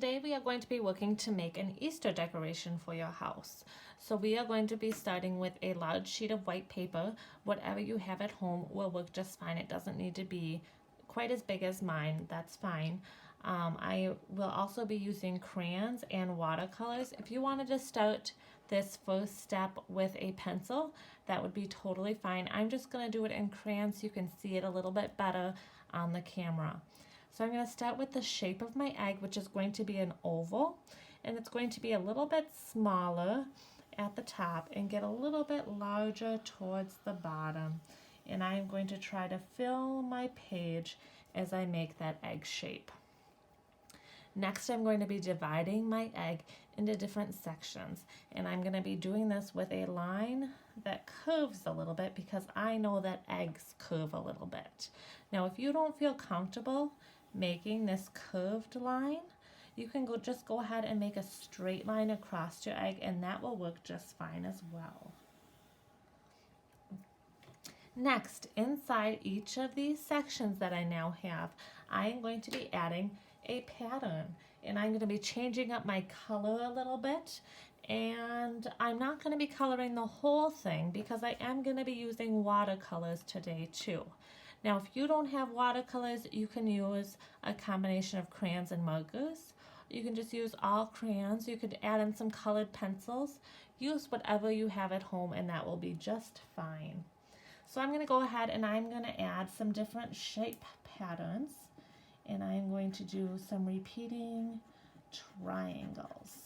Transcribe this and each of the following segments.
today we are going to be working to make an Easter decoration for your house. So we are going to be starting with a large sheet of white paper. Whatever you have at home will work just fine. It doesn't need to be quite as big as mine, that's fine. I will also be using crayons and watercolors. If you wanted to start this first step with a pencil, that would be totally fine. I'm just going to do it in crayons so you can see it a little bit better on the camera. So I'm going to start with the shape of my egg, which is going to be an oval, and it's going to be a little bit smaller at the top and get a little bit larger towards the bottom. And I'm going to try to fill my page as I make that egg shape. Next, I'm going to be dividing my egg into different sections, and I'm going to be doing this with a line that curves a little bit because I know that eggs curve a little bit. Now, if you don't feel comfortable making this curved line, you can just go ahead and make a straight line across your egg, and that will work just fine as well. Next, inside each of these sections that I now have, I am going to be adding a pattern, and I'm going to be changing up my color a little bit, and I'm not going to be coloring the whole thing because I am going to be using watercolors today too. Now, if you don't have watercolors, you can use a combination of crayons and markers. You can just use all crayons. You could add in some colored pencils. Use whatever you have at home, and that will be just fine. So I'm going to go ahead and I'm going to add some different shape patterns, and I'm going to do some repeating triangles.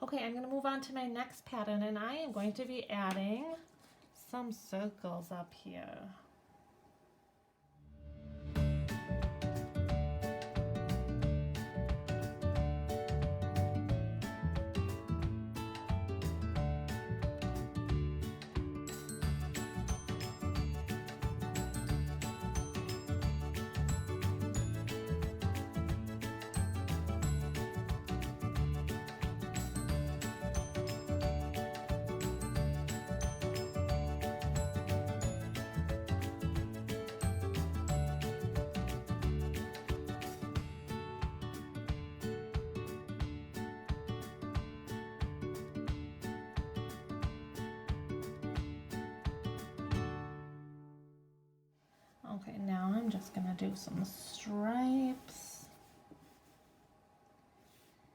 Okay, I'm going to move on to my next pattern, and I am going to be adding some circles up here. Okay, now I'm just going to do some stripes.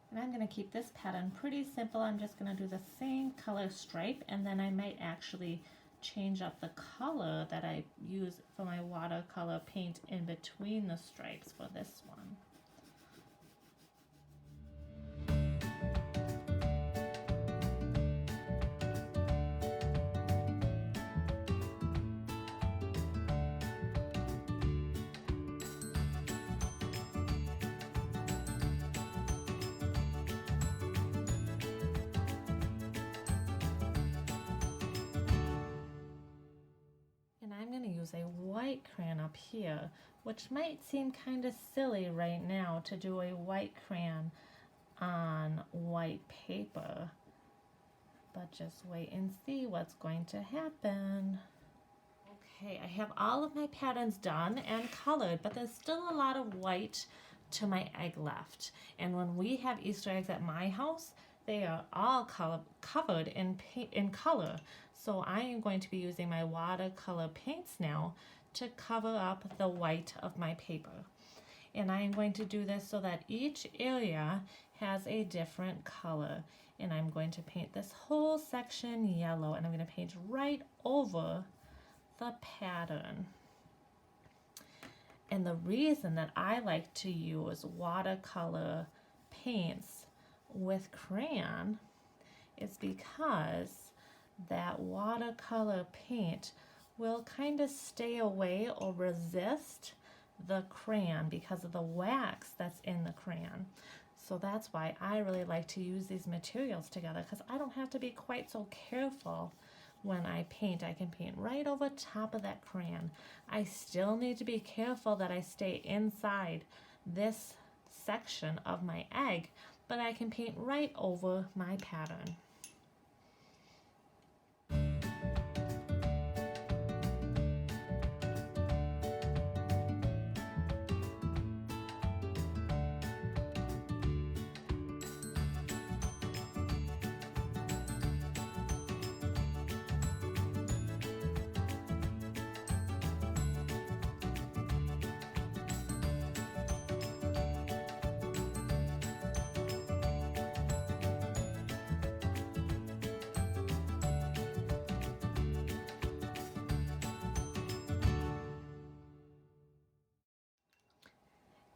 And I'm going to keep this pattern pretty simple. I'm just going to do the same color stripe, and then I might actually change up the color that I use for my watercolor paint in between the stripes for this one. I'm going to use a white crayon up here, which might seem kind of silly right now to do a white crayon on white paper, but just wait and see what's going to happen. Okay, I have all of my patterns done and colored, but there's still a lot of white to my egg left. And when we have Easter eggs at my house, they are all covered in color. So I am going to be using my watercolor paints now to cover up the white of my paper. And I am going to do this so that each area has a different color. And I'm going to paint this whole section yellow, and I'm going to paint right over the pattern. And the reason that I like to use watercolor paints with crayon is because that watercolor paint will kind of stay away or resist the crayon because of the wax that's in the crayon. So that's why I really like to use these materials together, because I don't have to be quite so careful when I paint. I can paint right over top of that crayon. I still need to be careful that I stay inside this section of my egg, but I can paint right over my pattern.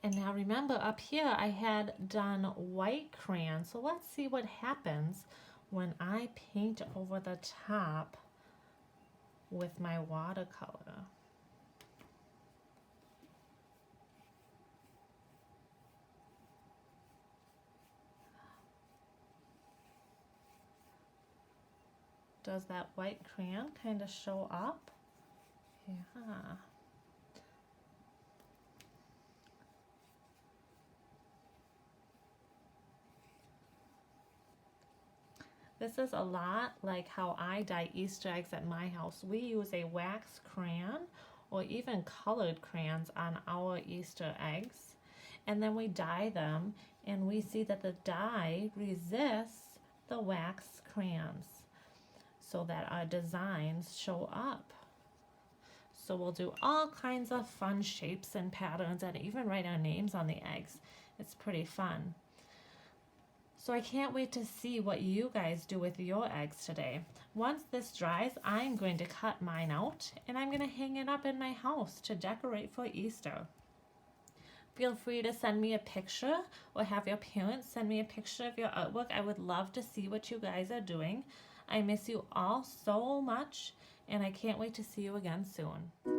And now remember, up here I had done white crayon, so let's see what happens when I paint over the top with my watercolor. Does that white crayon kind of show up? Yeah. This is a lot like how I dye Easter eggs at my house. We use a wax crayon or even colored crayons on our Easter eggs, and then we dye them, and we see that the dye resists the wax crayons so that our designs show up. So we'll do all kinds of fun shapes and patterns and even write our names on the eggs. It's pretty fun. So I can't wait to see what you guys do with your eggs today. Once this dries, I'm going to cut mine out and I'm going to hang it up in my house to decorate for Easter. Feel free to send me a picture or have your parents send me a picture of your artwork. I would love to see what you guys are doing. I miss you all so much, and I can't wait to see you again soon.